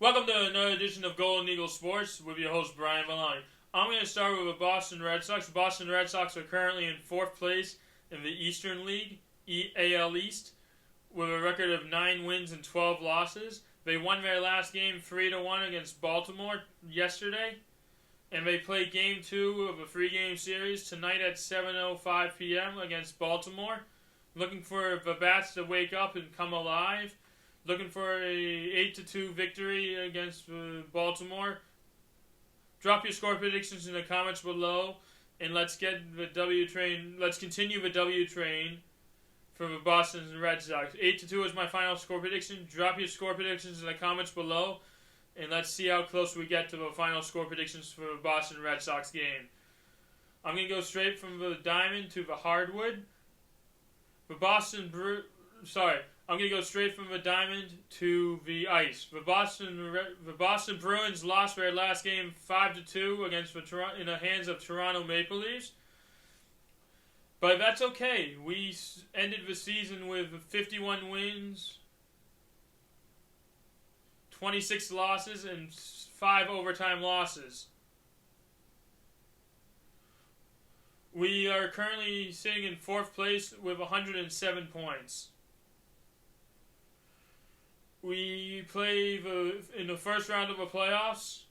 Welcome to another edition of Golden Eagle Sports with your host Brian Villani. I'm going to start with the Boston Red Sox. The Boston Red Sox are currently in 4th place in the Eastern League, AL East, with a record of 9 wins and 12 losses. They won their last game 3-1 against Baltimore yesterday, and they play Game 2 of a 3-game series tonight at 7:05 p.m. against Baltimore. Looking for the bats to wake up and come alive. Looking for a 8-2 victory against Baltimore. Drop your score predictions in the comments below, and let's get the W train. Let's continue the W train for the Boston Red Sox. 8-2 is my final score prediction. Drop your score predictions in the comments below, and let's see how close we get to the final score predictions for the Boston Red Sox game. I'm going to go straight from the diamond to the hardwood. I'm going to go straight from the diamond to the ice. The Boston Bruins lost their last game 5-2 in the hands of Toronto Maple Leafs. But that's okay. We ended the season with 51 wins, 26 losses, and 5 overtime losses. We are currently sitting in 4th place with 107 points. We play in the first round of the playoffs.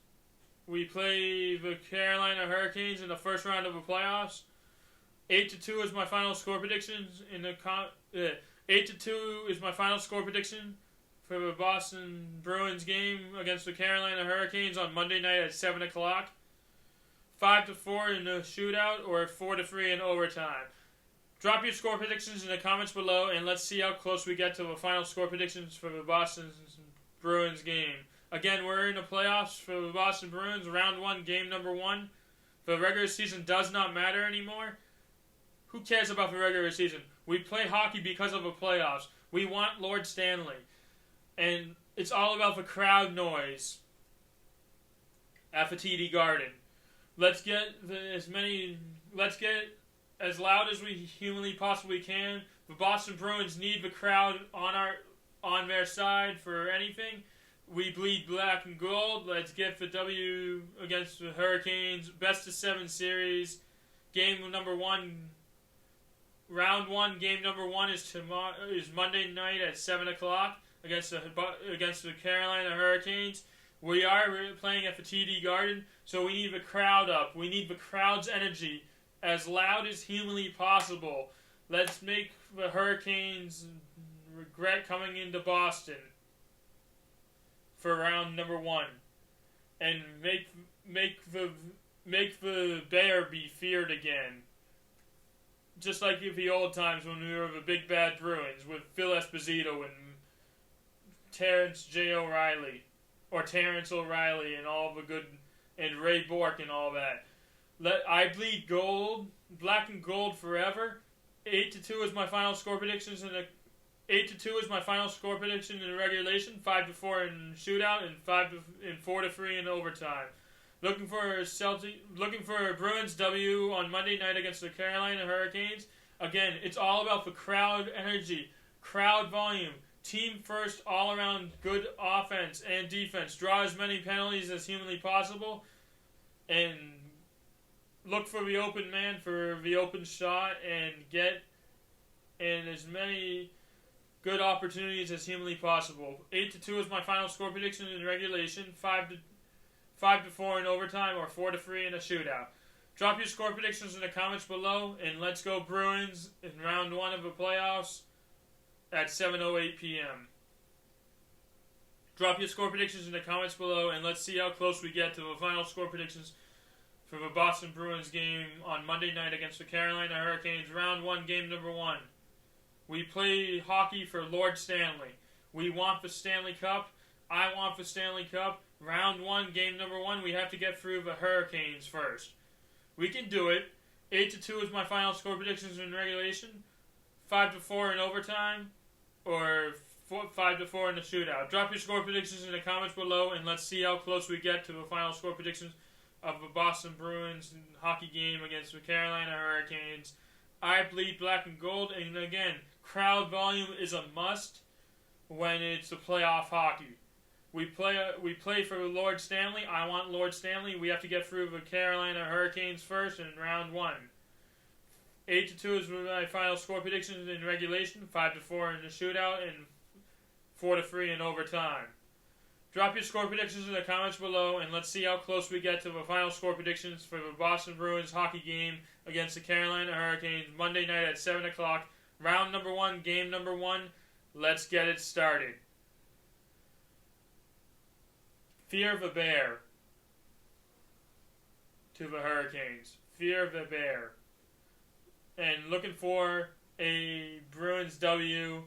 We play the Carolina Hurricanes in the first round of the playoffs. 8-2 is my final score prediction 8-2 is my final score prediction for the Boston Bruins game against the Carolina Hurricanes on Monday night at 7 o'clock. 5-4 in the shootout or 4-3 in overtime. Drop your score predictions in the comments below, and let's see how close we get to the final score predictions for the Boston Bruins game. Again, we're in the playoffs for the Boston Bruins, round 1, game number 1. The regular season does not matter anymore. Who cares about the regular season? We play hockey because of the playoffs. We want Lord Stanley. And it's all about the crowd noise at the TD Garden. Let's get as loud as we humanly possibly can. The Boston Bruins need the crowd on their side for anything. We bleed black and gold. Let's get the W against the Hurricanes. Best of 7 series. Game number 1. Round 1, game number 1 is Monday night at 7 o'clock against the Carolina Hurricanes. We are playing at the TD Garden, so we need the crowd up. We need the crowd's energy as loud as humanly possible. Let's make the Hurricanes regret coming into Boston for round number 1, and make the Bear be feared again. Just like the old times when we were the big bad Bruins with Phil Esposito and Terrence O'Reilly and all the good, and Ray Bourque and all that. I bleed gold, black and gold forever. 8-2 is my final score predictions 8-2 is my final score prediction in regulation. 5-4 in shootout and 4-3 in overtime. Looking for a Bruins W on Monday night against the Carolina Hurricanes. Again, it's all about the crowd energy, crowd volume, team first, all around good offense and defense. Draw as many penalties as humanly possible, and look for the open man for the open shot, and get in as many good opportunities as humanly possible. 8-2 is my final score prediction in regulation. 5-4 in overtime or 4-3 in a shootout. Drop your score predictions in the comments below, and let's go Bruins in round 1 of the playoffs at 7:08 p.m. Drop your score predictions in the comments below, and let's see how close we get to the final score predictions for the Boston Bruins game on Monday night against the Carolina Hurricanes, round 1, game number 1. We play hockey for Lord Stanley. We want the Stanley Cup. I want the Stanley Cup. Round 1, game number 1, we have to get through the Hurricanes first. We can do it. 8-2 is my final score predictions in regulation. 5-4 in overtime, or 5-4 in the shootout. Drop your score predictions in the comments below, and let's see how close we get to the final score predictions of the Boston Bruins hockey game against the Carolina Hurricanes. I bleed black and gold, and again, crowd volume is a must when it's a playoff hockey. We play for Lord Stanley. I want Lord Stanley. We have to get through the Carolina Hurricanes first in round 1. 8-2 is my final score predictions in regulation. 5-4 in the shootout, and 4-3 in overtime. Drop your score predictions in the comments below, and let's see how close we get to the final score predictions for the Boston Bruins hockey game against the Carolina Hurricanes Monday night at 7 o'clock. Round number 1, game number 1. Let's get it started. Fear the Bear to the Hurricanes. Fear the Bear. And looking for a Bruins W.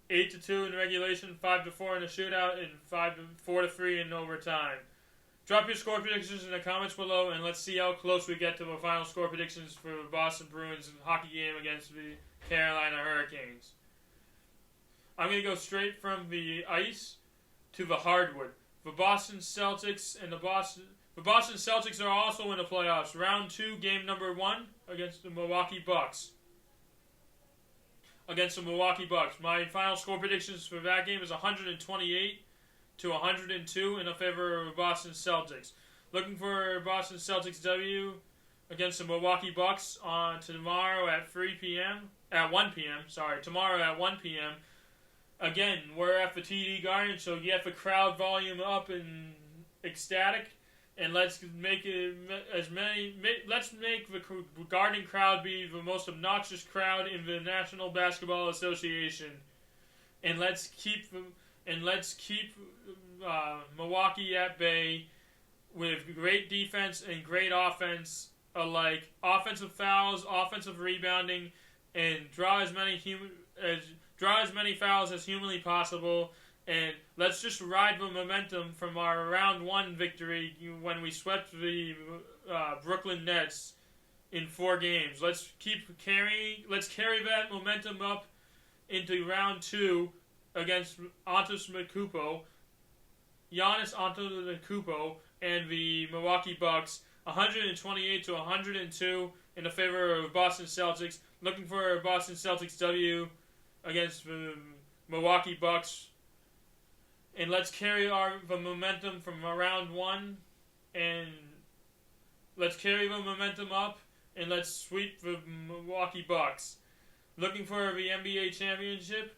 8-2 in regulation, 5-4 in the shootout, and 4-3 in overtime. Drop your score predictions in the comments below, and let's see how close we get to the final score predictions for the Boston Bruins hockey game against the Carolina Hurricanes. I'm going to go straight from the ice to the hardwood. The Boston Celtics are also in the playoffs. Round 2, game number 1 against the Milwaukee Bucks. My final score predictions for that game is 128-102 in favor of Boston Celtics. Looking for Boston Celtics W against the Milwaukee Bucks on tomorrow at 1 p.m. Tomorrow at 1 p.m. Again, we're at the TD Garden, so get the crowd volume up and ecstatic, and let's make the Garden crowd be the most obnoxious crowd in the National Basketball Association, and let's keep Milwaukee at bay with great defense and great offense alike. Offensive fouls, offensive rebounding, and draw as many fouls as humanly possible, and let's just ride the momentum from our round 1 victory when we swept the Brooklyn Nets in 4 games. Let's carry that momentum up into round 2 against Giannis Antetokounmpo and the Milwaukee Bucks. 128-102 in the favor of Boston Celtics. Looking for a Boston Celtics W against the Milwaukee Bucks. And let's carry the momentum from round 1, and let's carry the momentum up, and let's sweep the Milwaukee Bucks. Looking for the NBA championship.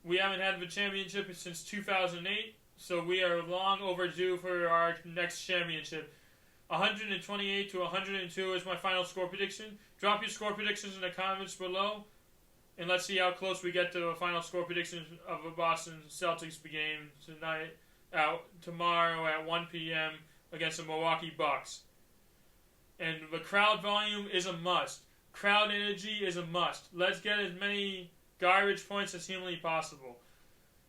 We haven't had the championship since 2008, so we are long overdue for our next championship. 128-102 is my final score prediction. Drop your score predictions in the comments below, and let's see how close we get to the final score predictions of the Boston Celtics game tomorrow at 1 p.m. against the Milwaukee Bucks. And the crowd volume is a must. Crowd energy is a must. Let's get as many garbage points as humanly possible.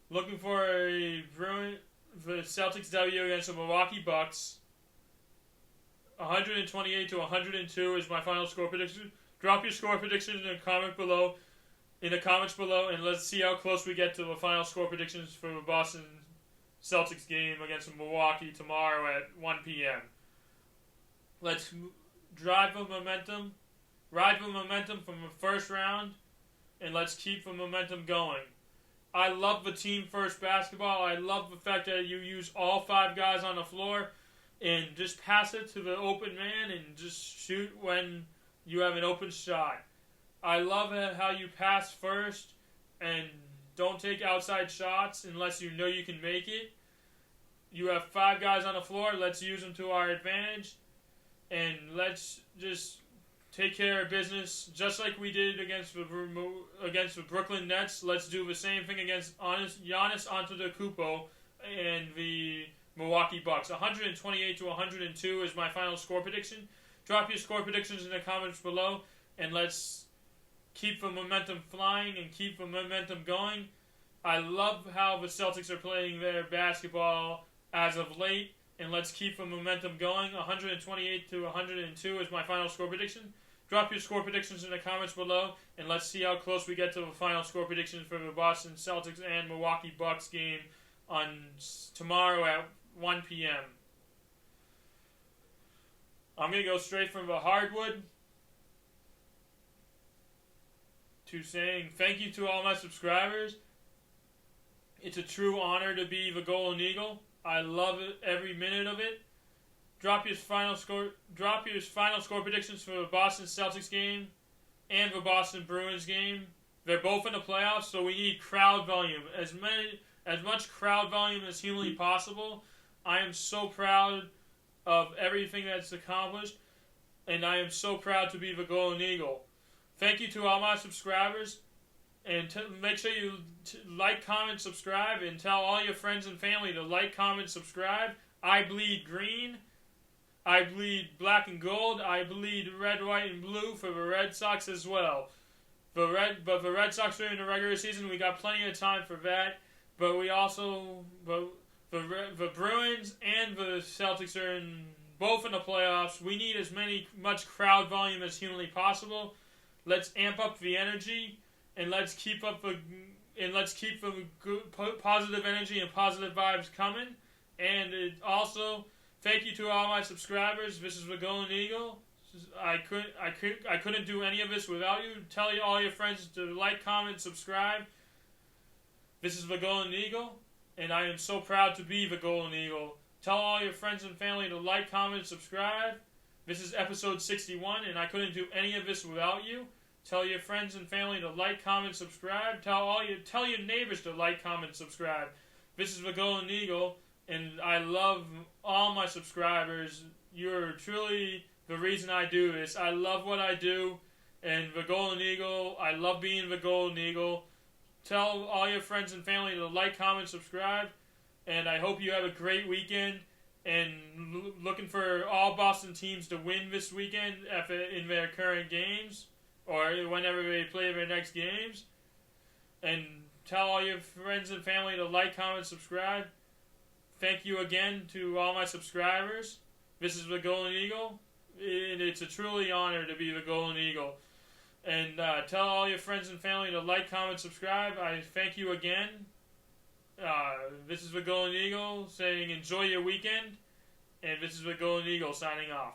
Looking for the Celtics W against the Milwaukee Bucks. 128-102 is my final score prediction. Drop your score predictions in the comments below, and let's see how close we get to the final score predictions for the Boston Celtics game against Milwaukee tomorrow at 1 p.m. Let's ride the momentum from the first round, and let's keep the momentum going. I love the team-first basketball. I love the fact that you use all 5 guys on the floor and just pass it to the open man and just shoot when you have an open shot. I love how you pass first and don't take outside shots unless you know you can make it. You have 5 guys on the floor. Let's use them to our advantage, and let's just take care of business just like we did against the Brooklyn Nets. Let's do the same thing against Giannis Antetokounmpo and the Milwaukee Bucks. 128-102 is my final score prediction. Drop your score predictions in the comments below, and let's keep the momentum flying and keep the momentum going. I love how the Celtics are playing their basketball as of late, and let's keep the momentum going. 128-102 is my final score prediction. Drop your score predictions in the comments below, and let's see how close we get to the final score predictions for the Boston Celtics and Milwaukee Bucks game on tomorrow at 1 p.m. I'm going to go straight from the hardwood to saying thank you to all my subscribers. It's a true honor to be the Golden Eagle. I love it, every minute of it. Drop your final score predictions for the Boston Celtics game and the Boston Bruins game. They're both in the playoffs, so we need crowd volume. As much crowd volume as humanly possible. I am so proud of everything that's accomplished, and I am so proud to be the Golden Eagle. Thank you to all my subscribers, and make sure you like, comment, subscribe, and tell all your friends and family to like, comment, subscribe. I bleed green. I bleed black and gold. I bleed red, white, and blue for the Red Sox as well. But the Red Sox during the regular season, we got plenty of time for that. But we also, the Bruins and the Celtics are both in the playoffs. We need much crowd volume as humanly possible. Let's amp up the energy, and let's keep the good, positive energy and positive vibes coming. And also, thank you to all my subscribers. This is the Golden Eagle. I couldn't do any of this without you. Tell all your friends to like, comment, subscribe. This is the Golden Eagle, and I am so proud to be the Golden Eagle. Tell all your friends and family to like, comment, subscribe. This is episode 61, and I couldn't do any of this without you. Tell your friends and family to like, comment, subscribe. Tell your neighbors to like, comment, subscribe. This is the Golden Eagle, and I love all my subscribers. You're truly the reason I do this. I love what I do, and the Golden Eagle, I love being the Golden Eagle. Tell all your friends and family to like, comment, subscribe, and I hope you have a great weekend, and looking for all Boston teams to win this weekend in their current games, or whenever they play their next games, and tell all your friends and family to like, comment, subscribe. Thank you again to all my subscribers. This is the Golden Eagle, and it's a truly honor to be the Golden Eagle. And tell all your friends and family to like, comment, subscribe. I thank you again. This is the Golden Eagle saying enjoy your weekend. And this is the Golden Eagle signing off.